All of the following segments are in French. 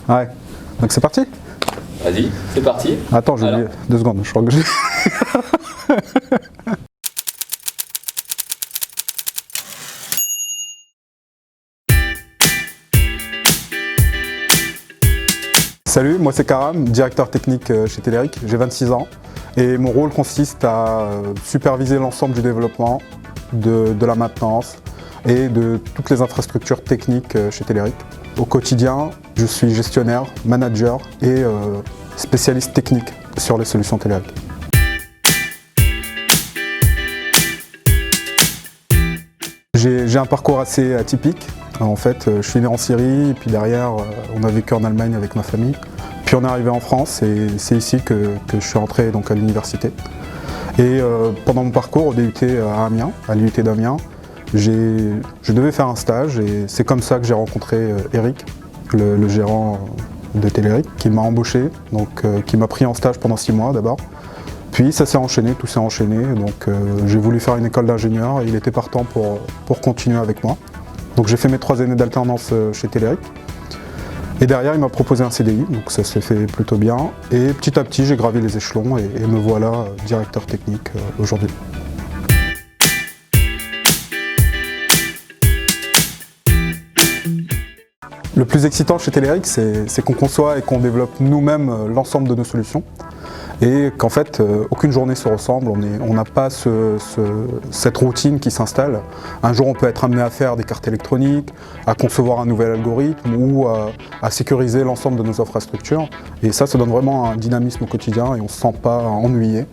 Ouais, donc c'est parti. Vas-y, c'est parti. Attends, j'ai oublié 2 secondes, je crois que j'ai... Salut, moi c'est Karam, directeur technique chez Telerik, j'ai 26 ans et mon rôle consiste à superviser l'ensemble du développement, de la maintenance et de toutes les infrastructures techniques chez Telerik. Au quotidien, je suis gestionnaire, manager et spécialiste technique sur les solutions Telerik. J'ai un parcours assez atypique. En fait, je suis né en Syrie et puis derrière, on a vécu en Allemagne avec ma famille. Puis on est arrivé en France et c'est ici que je suis entré donc, à l'université. Et pendant mon parcours au DUT à Amiens, à l'UT d'Amiens, je devais faire un stage et c'est comme ça que j'ai rencontré Eric, le gérant de Telerik, qui m'a embauché, donc qui m'a pris en stage pendant 6 mois d'abord. Puis ça s'est enchaîné, tout s'est enchaîné, donc j'ai voulu faire une école d'ingénieur et il était partant pour continuer avec moi. Donc j'ai fait mes 3 années d'alternance chez Telerik. Et derrière, il m'a proposé un CDI, donc ça s'est fait plutôt bien. Et petit à petit, j'ai gravi les échelons et me voilà directeur technique aujourd'hui. Le plus excitant chez Telerik, c'est qu'on conçoit et qu'on développe nous-mêmes l'ensemble de nos solutions. Et qu'en fait, aucune journée se ressemble, on n'a pas cette routine qui s'installe. Un jour, on peut être amené à faire des cartes électroniques, à concevoir un nouvel algorithme ou à sécuriser l'ensemble de nos infrastructures. Et ça donne vraiment un dynamisme au quotidien et on ne se sent pas ennuyé.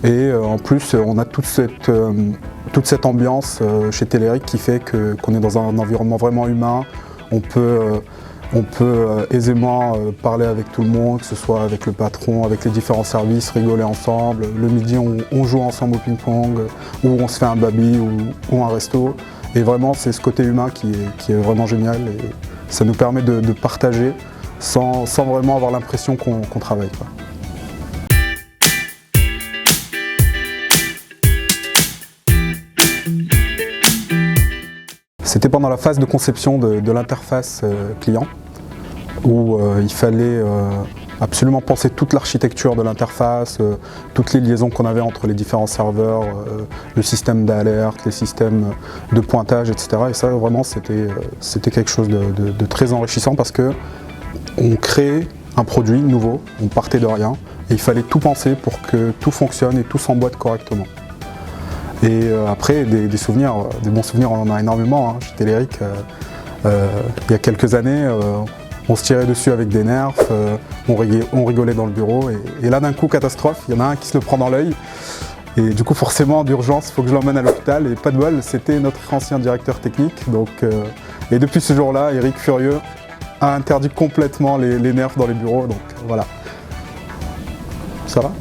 Et en plus, on a toute cette ambiance chez Telerik qui fait qu'on est dans un environnement vraiment humain. On peut aisément parler avec tout le monde, que ce soit avec le patron, avec les différents services, rigoler ensemble. Le midi, on joue ensemble au ping-pong, ou on se fait un baby ou un resto. Et vraiment, c'est ce côté humain qui est vraiment génial. Et ça nous permet de partager sans vraiment avoir l'impression qu'on travaille, quoi. C'était pendant la phase de conception de l'interface client où il fallait absolument penser toute l'architecture de l'interface, toutes les liaisons qu'on avait entre les différents serveurs, le système d'alerte, les systèmes de pointage, etc. Et ça vraiment c'était quelque chose de très enrichissant parce que on créait un produit nouveau, on partait de rien et il fallait tout penser pour que tout fonctionne et tout s'emboîte correctement. Et après, des souvenirs, des bons souvenirs, on en a énormément. Hein. Chez Telerik, il y a quelques années, on se tirait dessus avec des nerfs, on rigolait dans le bureau. Et là, d'un coup, catastrophe, il y en a un qui se le prend dans l'œil. Et du coup, forcément, d'urgence, il faut que je l'emmène à l'hôpital. Et pas de bol, c'était notre ancien directeur technique. Donc, et depuis ce jour-là, Eric Furieux a interdit complètement les nerfs dans les bureaux. Donc voilà. Ça va?